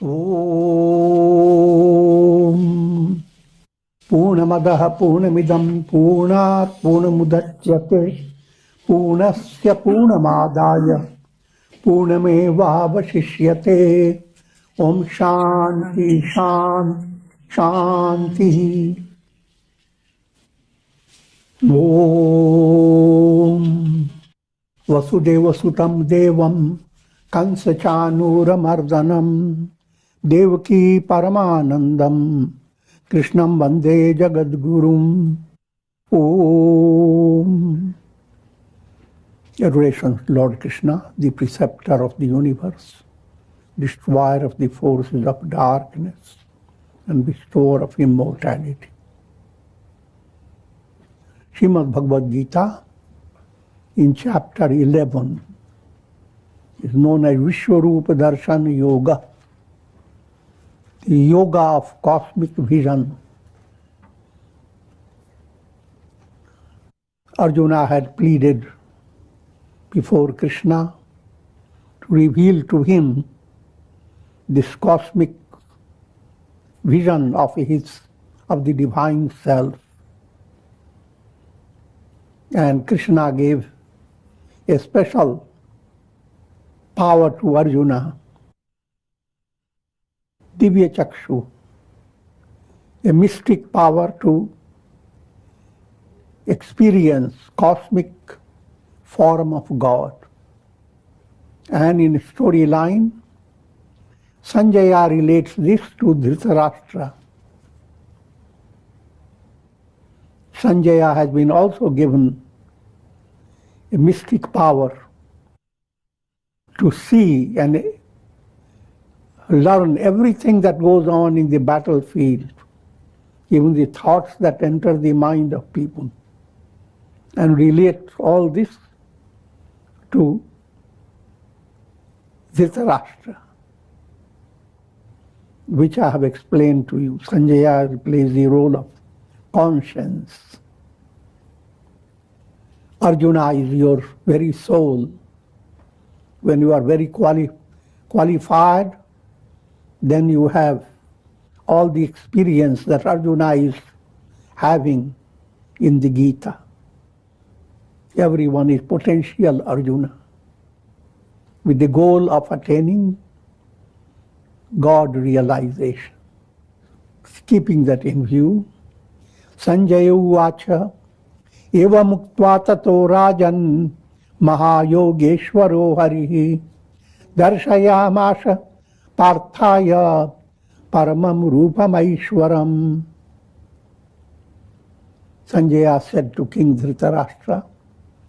Om Purnamadaha Purnamidam Purnat Purnamudachyate Purnasya Purnamadaya Purnamevavashishyate Om Shanti Shanti Om Vasudeva Sutam Devam Kansachanuramardanam Devaki Paramanandam Krishnam Vande Jagadgurum. Om. Adoration, Lord Krishna, the preceptor of the universe, destroyer of the forces of darkness, and bestower of immortality. Srimad Bhagavad Gita, in chapter 11, is known as Vishwarupa Darshan Yoga, the yoga of cosmic vision. Arjuna had pleaded before Krishna to reveal to him this cosmic vision of the divine self. And Krishna gave a special power to Arjuna, Divya Chakshu, a mystic power to experience cosmic form of God. And in storyline, Sanjaya relates this to Dhritarashtra. Sanjaya has been also given a mystic power to see and learn everything that goes on in the battlefield, even the thoughts that enter the mind of people, and relate all this to Dhritarashtra, which I have explained to you. Sanjaya plays the role of conscience. Arjuna is your very soul. When you are very qualified, then you have all the experience that Arjuna is having in the Gita. Everyone is potential Arjuna, with the goal of attaining God realization. Keeping that in view, Sanjaya Uvacha Eva Muktva Tato Rajan Mahayogeshwaro Harihi Darshayamasa Parthaya Paramam Rupam Aishwaram. Sanjaya said to King Dhritarashtra,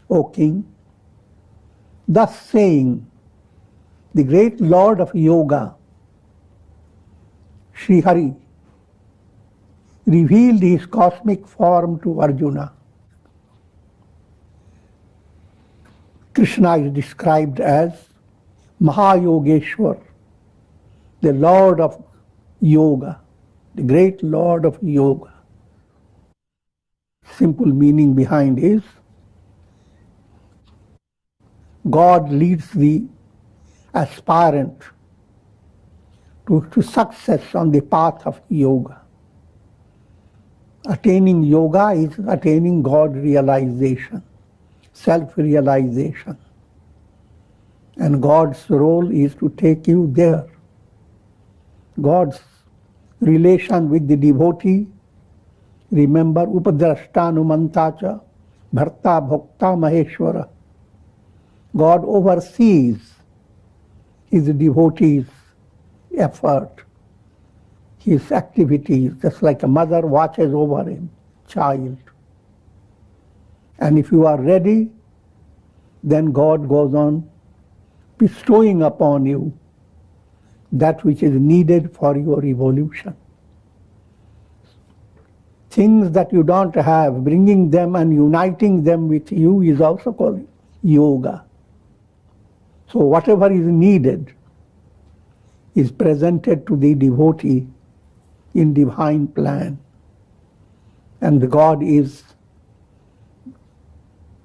O king, thus saying, the great Lord of Yoga, Sri Hari, revealed his cosmic form to Arjuna. Krishna is described as Mahayogeshwar, the Lord of Yoga, the great Lord of Yoga. Simple meaning behind is God leads the aspirant to success on the path of yoga. Attaining yoga is attaining God realization, self-realization. And God's role is to take you there. God's relation with the devotee, remember, Upadrashtanumantacha, Bharta Bhokta Maheshwara. God oversees his devotee's effort, his activities, just like a mother watches over a child. And if you are ready, then God goes on bestowing upon you that which is needed for your evolution. Things that you don't have, bringing them and uniting them with you is also called yoga. So whatever is needed is presented to the devotee in divine plan. And the God is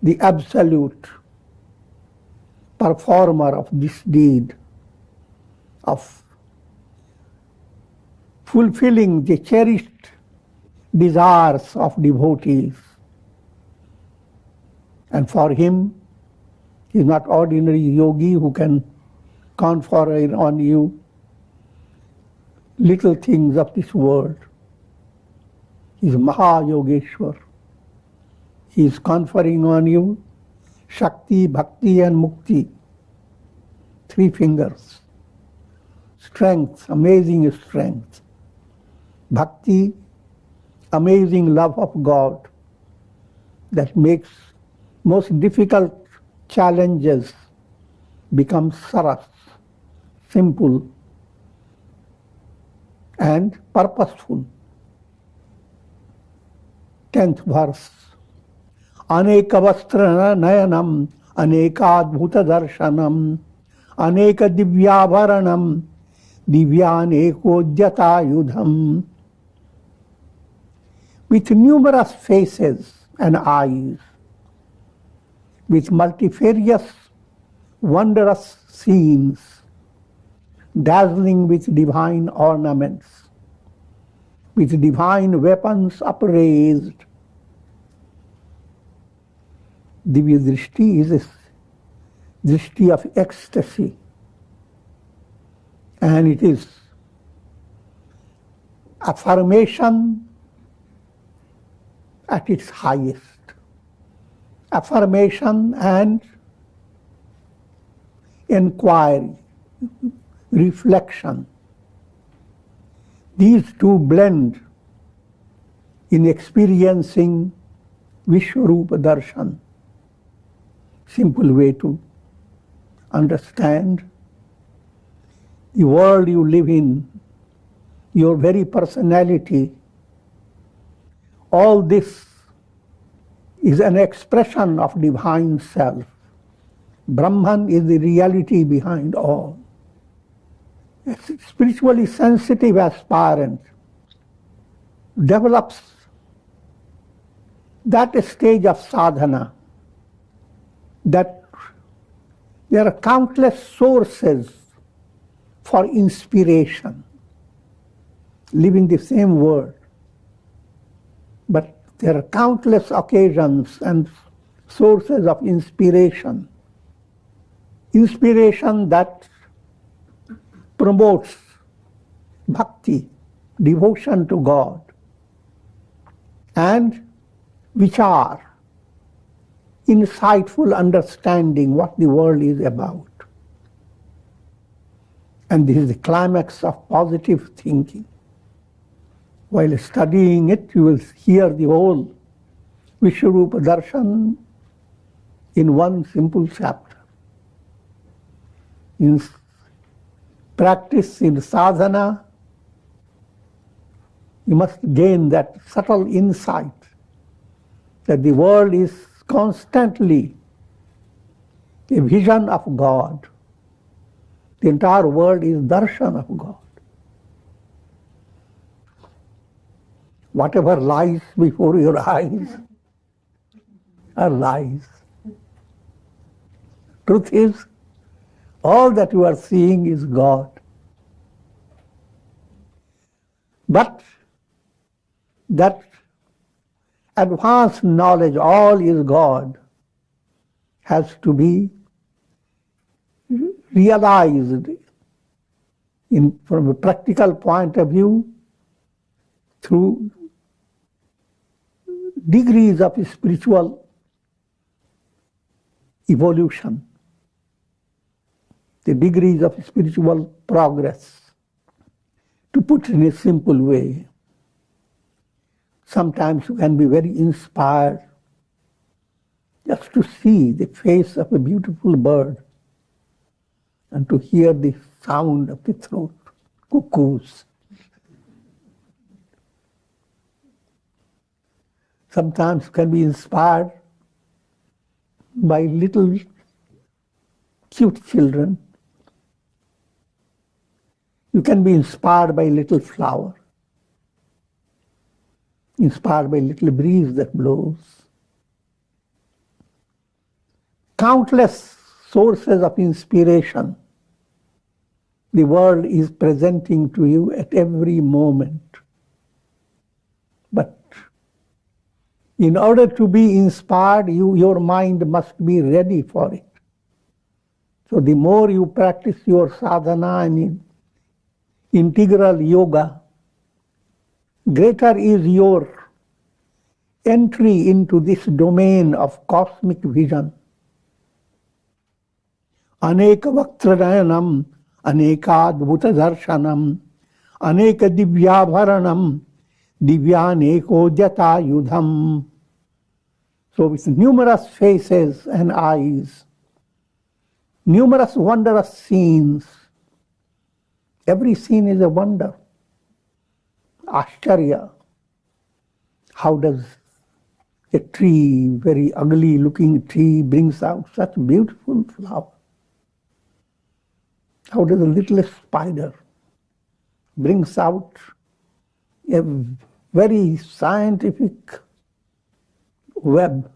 the absolute performer of this deed of fulfilling the cherished desires of devotees. And for him, he is not ordinary yogi who can confer on you little things of this world. He is Maha-Yogeshwar. He is conferring on you Shakti, Bhakti and Mukti. 3 fingers. Strength, amazing strength. Bhakti, amazing love of God that makes most difficult challenges become saras, simple and purposeful. 10th verse. Aneka vastra nayanam, aneka adbhuta darshanam, aneka divyabharanam, divyaneko yudham. With numerous faces and eyes, with multifarious, wondrous scenes, dazzling with divine ornaments, with divine weapons upraised. Divya Drishti is a Drishti of ecstasy, and it is affirmation at its highest. Affirmation and inquiry, reflection. These two blend in experiencing Vishwarupa Darshan. Simple way to understand the world you live in, your very personality. All this is an expression of divine self. Brahman is the reality behind all. A spiritually sensitive aspirant develops that stage of sadhana, that there are countless sources for inspiration, living the same world. But there are countless occasions and sources of inspiration. Inspiration that promotes bhakti, devotion to God, and vichar, insightful understanding what the world is about. And this is the climax of positive thinking. While studying it, you will hear the whole Vishwarupa Darshan in one simple chapter. In practice, in sadhana, you must gain that subtle insight that the world is constantly a vision of God. The entire world is darshan of God. Whatever lies before your eyes are lies. Truth is, all that you are seeing is God. But that advanced knowledge, all is God, has to be realized from a practical point of view through degrees of spiritual evolution, the degrees of spiritual progress. To put it in a simple way, sometimes you can be very inspired just to see the face of a beautiful bird and to hear the sound of the throat, cuckoos. Sometimes you can be inspired by little cute children. You can be inspired by a little flower, inspired by a little breeze that blows. Countless sources of inspiration the world is presenting to you at every moment. But in order to be inspired, your mind must be ready for it. So the more you practice your sadhana and integral yoga, greater is your entry into this domain of cosmic vision. Aneka vaktranayanam, aneka adbhuta darshanam, aneka divyabharanam, divyaneko jata yudham. So with numerous faces and eyes, numerous wondrous scenes. Every scene is a wonder. Ashcharya. How does a tree, very ugly looking tree, brings out such beautiful flower? How does a little spider brings out a very scientific web?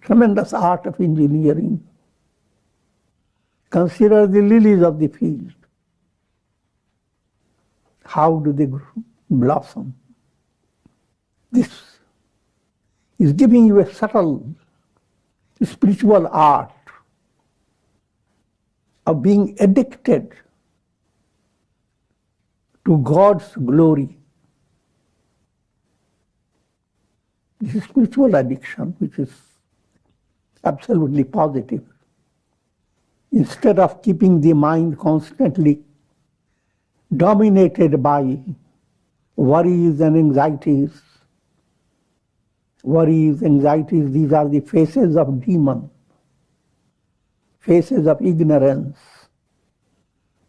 Tremendous art of engineering. Consider the lilies of the field. How do they blossom? This is giving you a subtle spiritual art of being addicted to God's glory. This is spiritual addiction, which is absolutely positive. Instead of keeping the mind constantly dominated by worries and anxieties. Worries, anxieties, these are the faces of demon, faces of ignorance.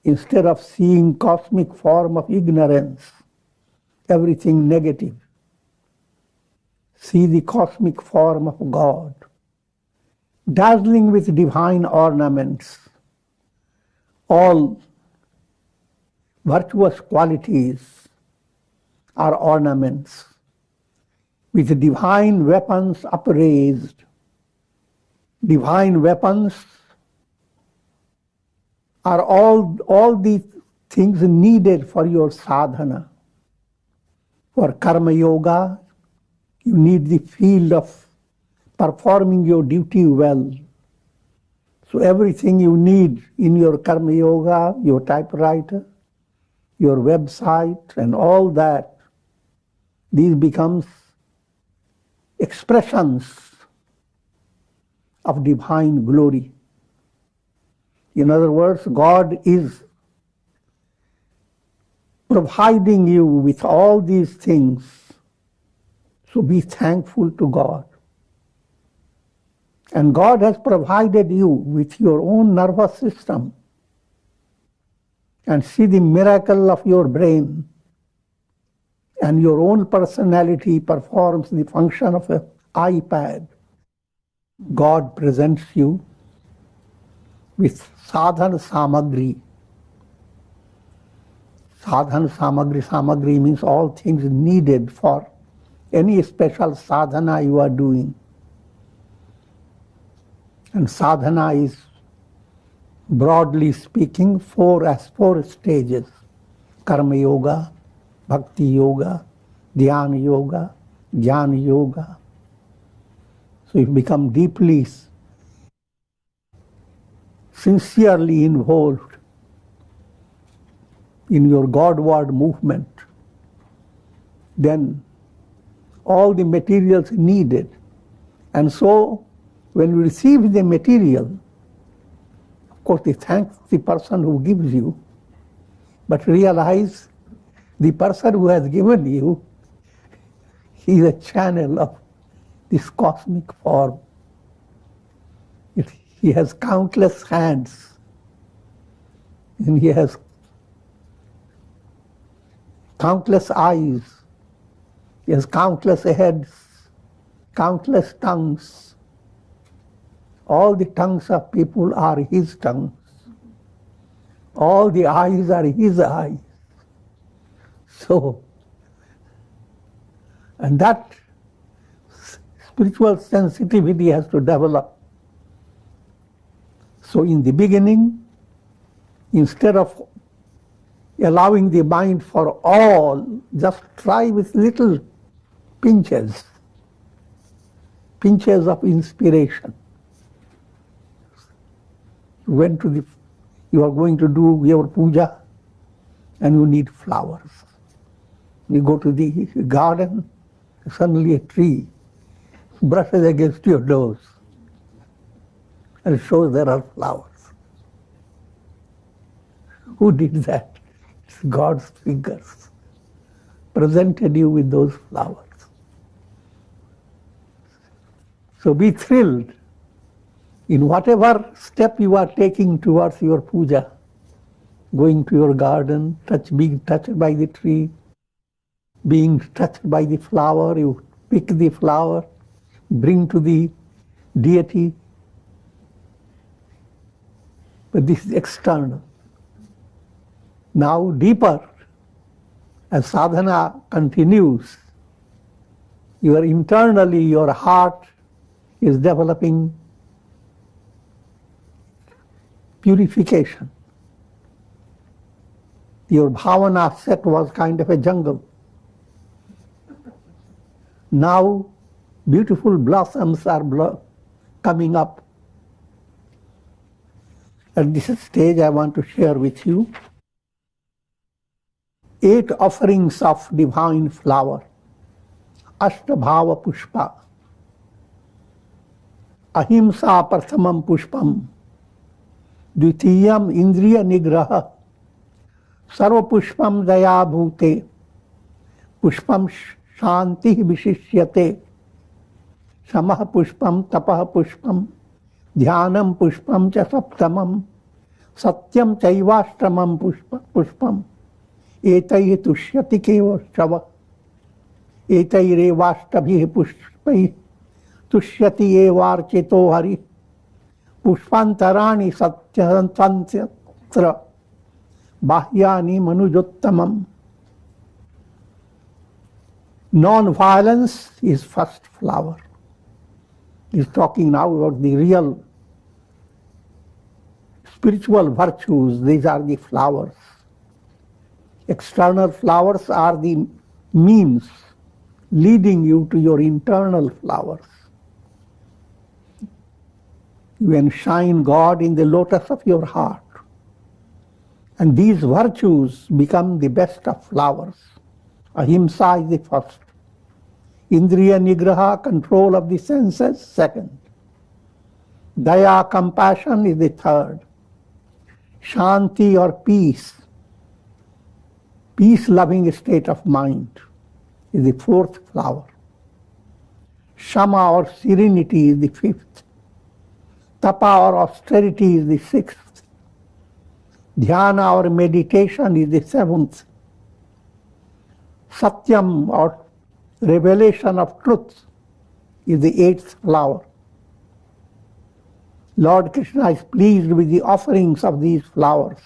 Instead of seeing cosmic form of ignorance, everything negative, see the cosmic form of God, dazzling with divine ornaments, all virtuous qualities are ornaments, with divine weapons upraised. Divine weapons are all the things needed for your sadhana. For karma yoga, you need the field of performing your duty well. So everything you need in your karma yoga, your typewriter, your website, and all that, these becomes expressions of divine glory. In other words, God is providing you with all these things. So be thankful to God. And God has provided you with your own nervous system. And see the miracle of your brain. And your own personality performs the function of an iPad. God presents you with sadhana samagri. Sadhana samagri means all things needed for any special sadhana you are doing. And sadhana is, broadly speaking, four stages: karma yoga, bhakti yoga, dhyana yoga, jnana yoga. So you become deeply, sincerely involved in your Godward movement. Then all the materials needed. And so when you receive the material, of course you thank the person who gives you, but realize the person who has given you, he is a channel of this cosmic form. He has countless hands, and he has countless eyes, he has countless heads, countless tongues. All the tongues of people are his tongues. All the eyes are his eyes. So, and that spiritual sensitivity has to develop. So in the beginning, Instead of allowing the mind for all, just try with little pinches of inspiration. You are going to do your puja and you need flowers. You go to the garden, suddenly a tree brushes against your nose and shows there are flowers. Who did that? It's God's fingers presented you with those flowers. So be thrilled in whatever step you are taking towards your puja, going to your garden, being touched by the tree, being touched by the flower, you pick the flower, bring to the deity. But this is external. Now deeper, as sadhana continues, internally your heart is developing purification. Your bhavana set was kind of a jungle. Now beautiful blossoms are coming up. At this stage I want to share with you 8 offerings of divine flower. Ashtabhava Pushpa. Ahimsa Prathamam Pushpam. Dvitiyam Indriya Nigraha. Sarva Pushpam Daya Bhute. Pushpam Shanti Vishishyate. Samah Pushpam Tapah Pushpam. Dhyanam Pushpam Cha Saptamam. Satyam Chaivashtamam Pushpam. Etai Tushyati Keva Shava. Etai Revashtabhi Pushpai. Tushyati Evarchito Hari. Pushpantarani Satyantantra. Bahyani Manujottamam. Non-violence is first flower. He's talking now about the real spiritual virtues. These are the flowers. External flowers are the means leading you to your internal flowers. You enshrine God in the lotus of your heart. And these virtues become the best of flowers. Ahimsa is the first. Indriya Nigraha, control of the senses, second. Daya, compassion, is the third. Shanti or peace, peace-loving state of mind, is the fourth flower. Shama or serenity is the fifth. Tapa or austerity is the sixth. Dhyana or meditation is the seventh. Satyam or revelation of truth is the eighth flower. Lord Krishna is pleased with the offerings of these flowers.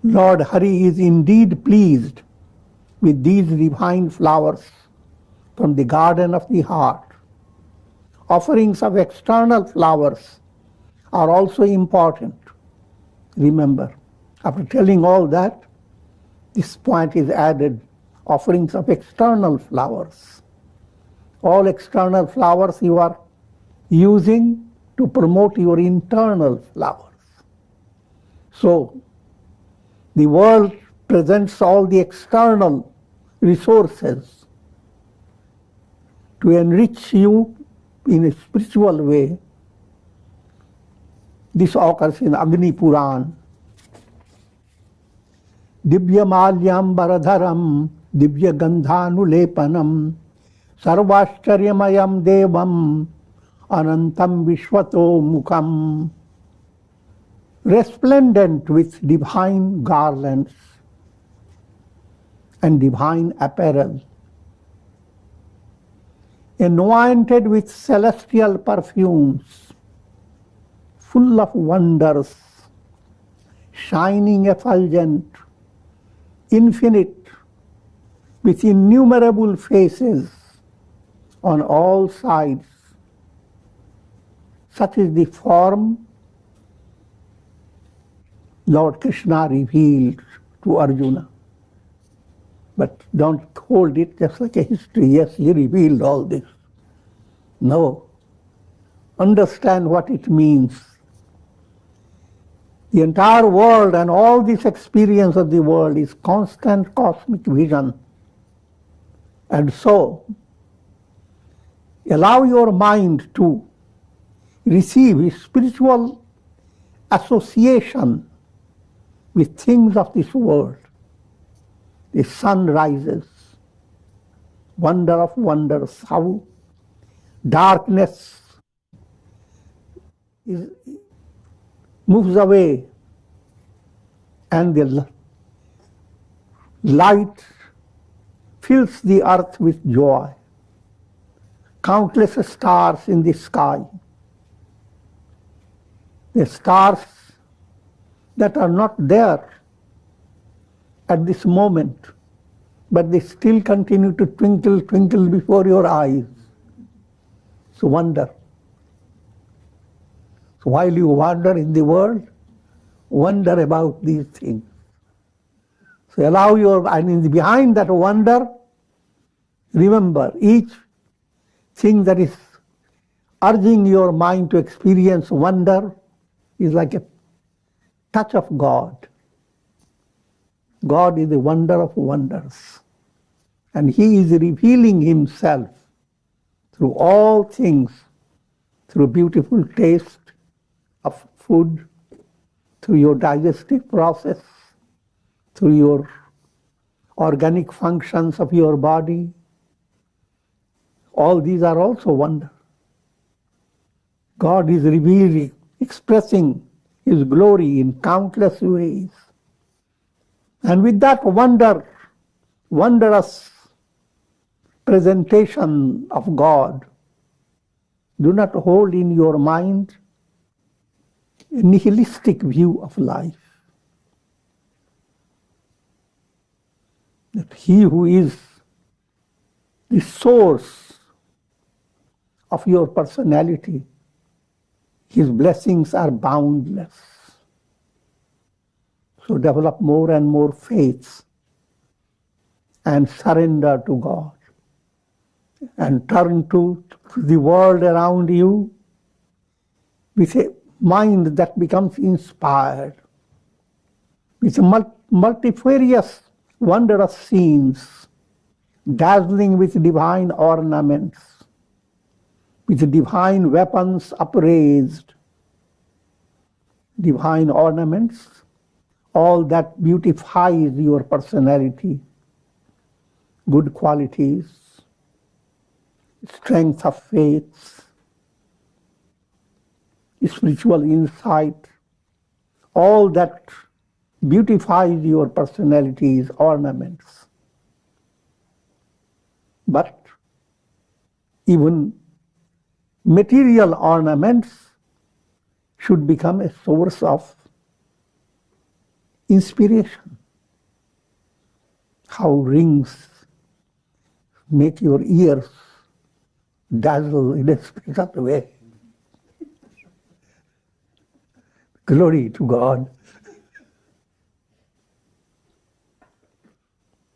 Lord Hari is indeed pleased with these divine flowers from the garden of the heart. Offerings of external flowers are also important. Remember, after telling all that, this point is added, offerings of external flowers. All external flowers you are using to promote your internal flowers. So, the world presents all the external resources to enrich you in a spiritual way. This occurs in Agni Puran. Divya Malyam Baradharam Divya Gandhanulepanam Sarvashcharyamayam Devam Anantam Vishwato Mukham. Resplendent with divine garlands and divine apparel, anointed with celestial perfumes, full of wonders, shining effulgent, infinite, with innumerable faces on all sides. Such is the form Lord Krishna revealed to Arjuna. But don't hold it just like a history. Yes, he revealed all this. No. Understand what it means. The entire world and all this experience of the world is constant cosmic vision. And so, allow your mind to receive a spiritual association with things of this world. The sun rises, wonder of wonders, how darkness moves away and the light fills the earth with joy. Countless stars in the sky. The stars that are not there at this moment, but they still continue to twinkle, twinkle before your eyes. So wonder. So while you wander in the world, wonder about these things. So allow and behind that wonder, remember each thing that is urging your mind to experience wonder is like a touch of God. God is the wonder of wonders. And He is revealing Himself through all things, through beautiful taste of food, through your digestive process, through your organic functions of your body. All these are also wonder. God is revealing, expressing His glory in countless ways. And with that wondrous presentation of God, do not hold in your mind a nihilistic view of life. That He who is the source of your personality, His blessings are boundless. So develop more and more faith and surrender to God and turn to the world around you with a mind that becomes inspired, with multifarious, wondrous scenes, dazzling with divine ornaments, with divine weapons upraised, divine ornaments, all that beautifies your personality, good qualities, strength of faith, spiritual insight, all that beautifies your personality's ornaments. But even material ornaments should become a source of inspiration. How rings make your ears dazzle in a special way. Glory to God.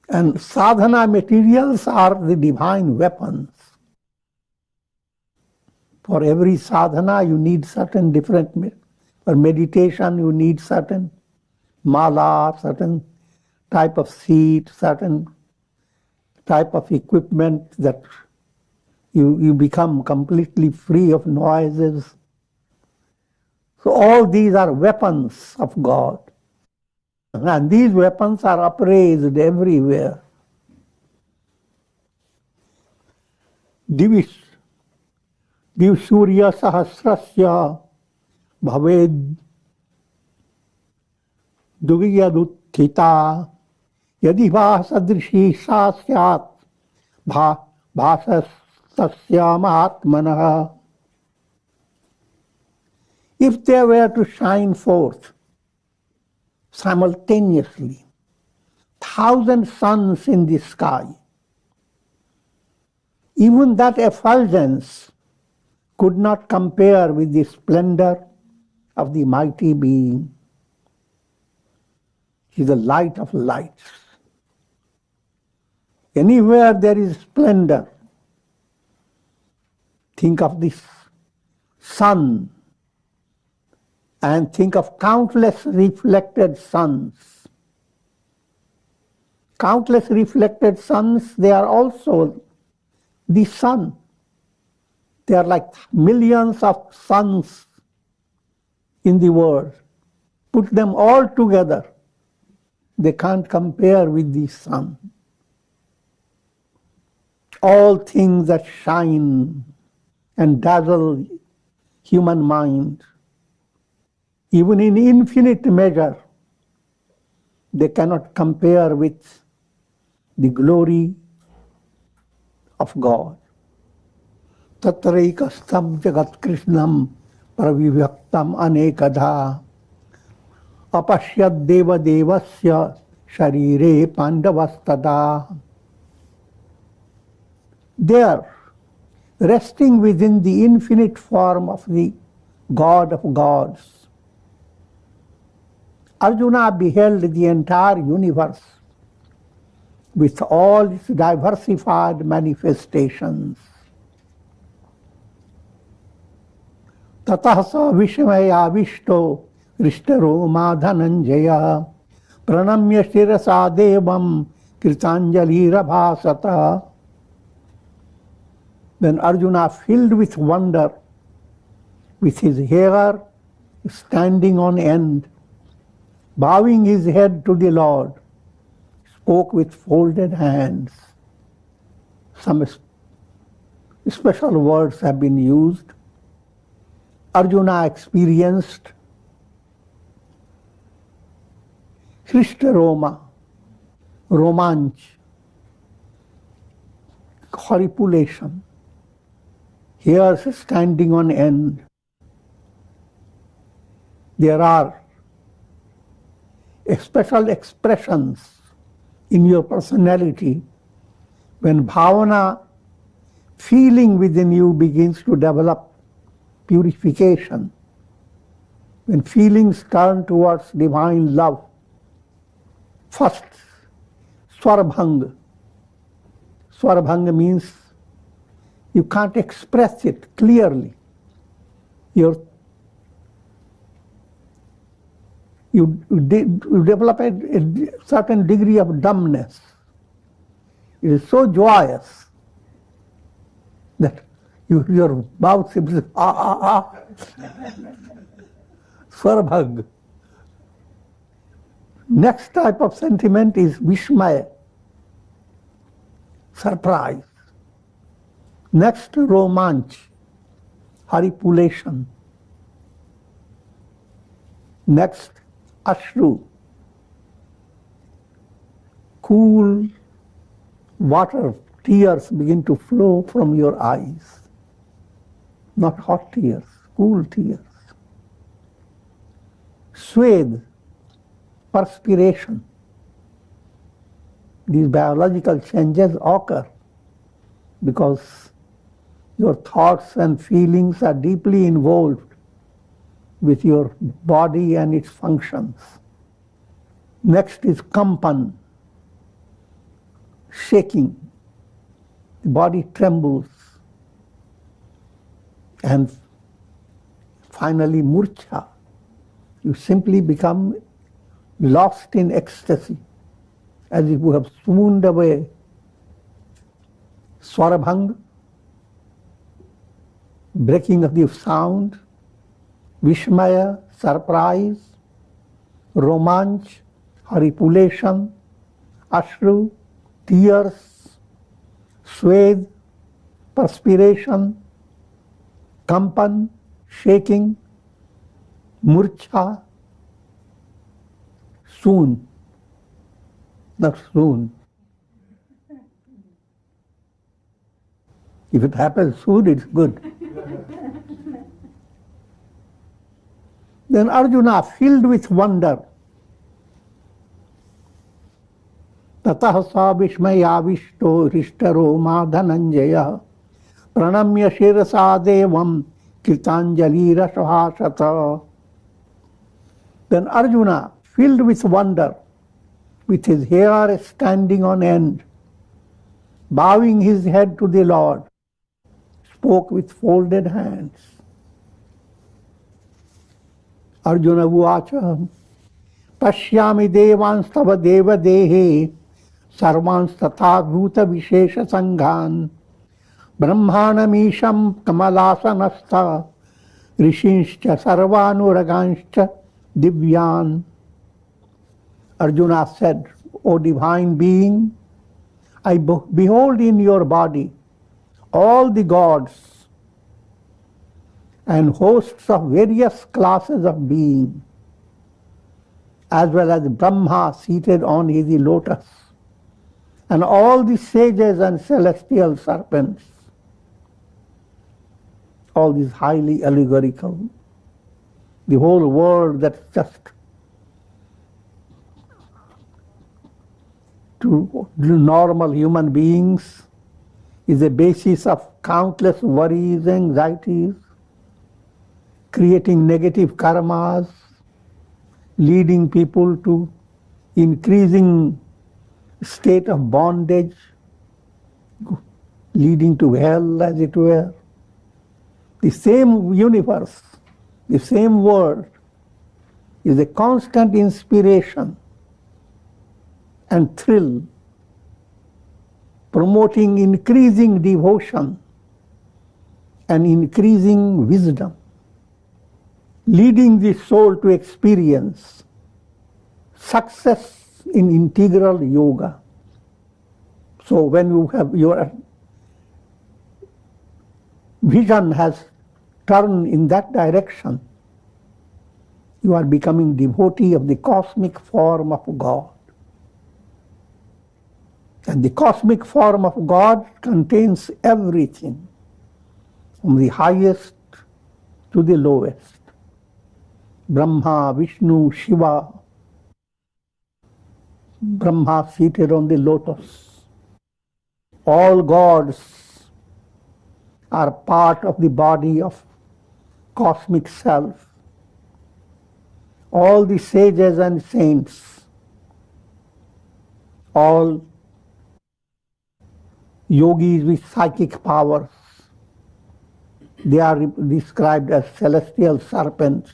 And sadhana materials are the divine weapons. For every sadhana you need certain different, for meditation you need certain mala, certain type of seat, certain type of equipment that you become completely free of noises. So all these are weapons of God. And these weapons are upraised everywhere. Divi Surya Sahasrasya Bhaved Dugyadutthita Yadi Vasadrishi Sasyat Bhasastasya Mahatmanaha. If they were to shine forth simultaneously, 1,000 suns in the sky, even that effulgence could not compare with the splendor of the mighty being. is the light of lights. Anywhere there is splendor, think of this sun and think of countless reflected suns. Countless reflected suns, they are also the sun. They are like millions of suns in the world. Put them all together, they can't compare with the sun. All things that shine and dazzle human mind, even in infinite measure, they cannot compare with the glory of God. Tatraikastam jagat krishnam pravivaktam anekadha apashyad deva devasya sharire pandavastada. There, resting within the infinite form of the God of gods, Arjuna beheld the entire universe with all its diversified manifestations. Tatah sa vishmaya vishto rishtaro madhananjaya pranamya shirasa devam kritanjali rabhasata. Then Arjuna, filled with wonder, with his hair standing on end, bowing his head to the Lord, spoke with folded hands. Some special words have been used. Arjuna experienced Shrishta Roma, Romanch, horripilation, hairs standing on end. There are special expressions in your personality when bhavana, feeling within you, begins to develop purification. When feelings turn towards divine love, first, Swarabhanga. Swarabhanga means you can't express it clearly. You develop a certain degree of dumbness. It is so joyous that your mouth seems Swarabhanga. Next type of sentiment is Vishmaya, surprise. Next, Romanch, horripilation. Next, Ashru, cool water, tears begin to flow from your eyes. Not hot tears, cool tears. Swed, perspiration. These biological changes occur because your thoughts and feelings are deeply involved with your body and its functions. Next is Kampan, shaking. The body trembles. And finally Murcha. You simply become lost in ecstasy, as if you have swooned away. Swarabhanga, breaking of the sound. Vishmaya, surprise. Romanch, horripilation. Ashru, tears. Swed, perspiration. Kampan, shaking. Murcha, soon. Not soon. If it happens soon, it's good. Then Arjuna, filled with wonder, tatah sa vishmayavishto rishtaro madhananjaya pranamya shirasa devam kirtanjali rasvasata. Then Arjuna, filled with wonder, with his hair standing on end, bowing his head to the Lord, spoke with folded hands. Arjuna uvacha pashyami devanstava deva dehe sarvans tatha bhuta vishesha sanghan brahmanamisham kamalasanastha rishinscha sarvanuraganshcha divyan. Arjuna said, O divine being, I behold in your body all the gods and hosts of various classes of being, as well as Brahma seated on his lotus, and all the sages and celestial serpents. All these highly allegorical. The whole world that's just to normal human beings is a basis of countless worries, anxieties, creating negative karmas, leading people to increasing state of bondage, leading to hell, as it were. The same universe, the same world is a constant inspiration and thrill, promoting increasing devotion and increasing wisdom, leading the soul to experience success in integral yoga. So when you have your vision has turned in that direction, you are becoming devotee of the cosmic form of God. And the cosmic form of God contains everything, from the highest to the lowest. Brahma, Vishnu, Shiva. Brahma seated on the lotus. All gods are part of the body of cosmic self. All the sages and saints, all yogis with psychic powers, they are described as celestial serpents.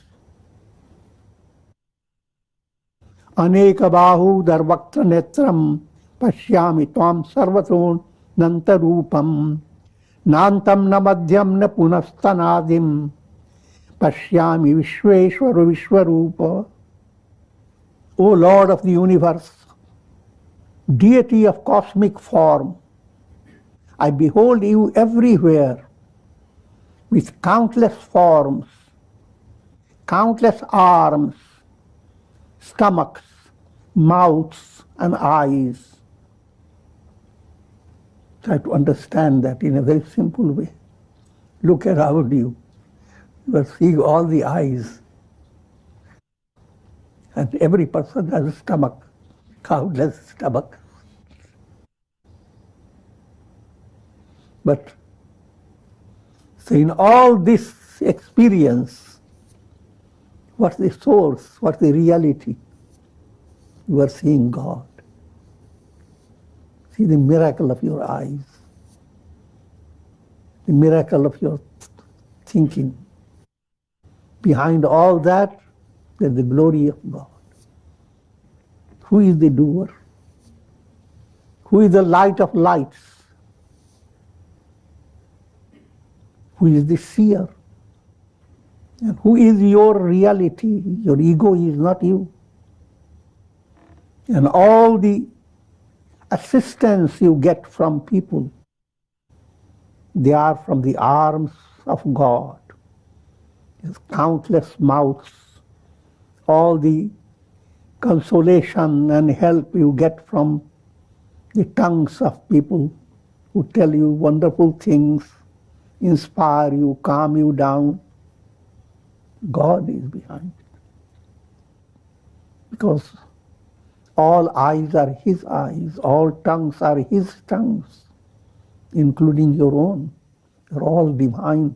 Aneka bahu darvaktra netram pashyami tvam sarvato nantarupam nantam na madhyam na punastanadim pashyami vishveshwara vishwarupa. O Lord of the universe, deity of cosmic form, I behold you everywhere with countless forms, countless arms, stomachs, mouths, and eyes. Try to understand that in a very simple way. Look around you. You are seeing all the eyes. And every person has a stomach, countless stomachs. But so in all this experience, what's the source? What's the reality? You are seeing God. See the miracle of your eyes, the miracle of your thinking. Behind all that, there's the glory of God. Who is the doer? Who is the light of lights? Who is the seer? And who is your reality? Your ego is not you. And all the assistance you get from people, they are from the arms of God. There's countless mouths. All the consolation and help you get from the tongues of people who tell you wonderful things, inspire you, calm you down. God is behind it. Because all eyes are His eyes, all tongues are His tongues, including your own. They're all divine.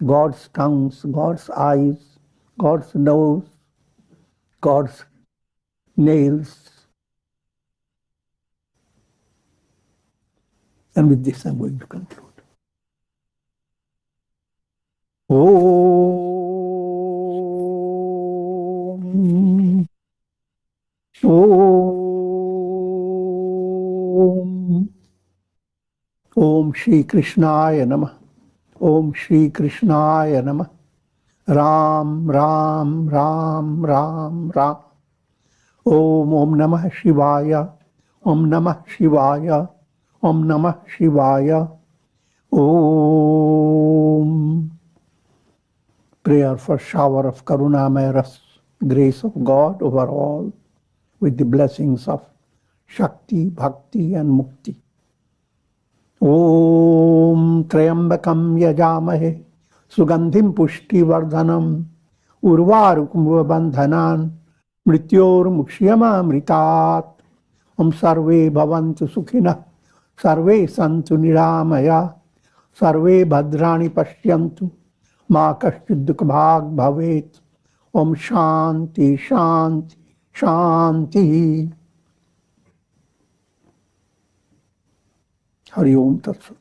God's tongues, God's eyes, God's nose, God's nails, And with this I'm going to conclude. Om. Om. Om Shri Krishnaya Namah. Om Shri Krishnaya Namah. Ram, Ram, Ram, Ram, Ram. Om Namah Shivaya. Om Namah Shivaya. Om Namah Shivaya. Om. Prayer for shower of Karunamaya Ras, grace of God over all, with the blessings of Shakti, Bhakti and Mukti. Om Trayambakam Yajamahe Sugandhim Pushti Vardhanam Urvarukum Bandhanan Mrityor Mukshiyama Mritat. Om Sarve Bhavantu Sukhina Sarve Santu Niramaya Sarve Bhadrani Pashyantu Ma Kaschid Dukh Bhag Bhavet. Om Shanti Shanti Shanti. Hari Om Tat Sat.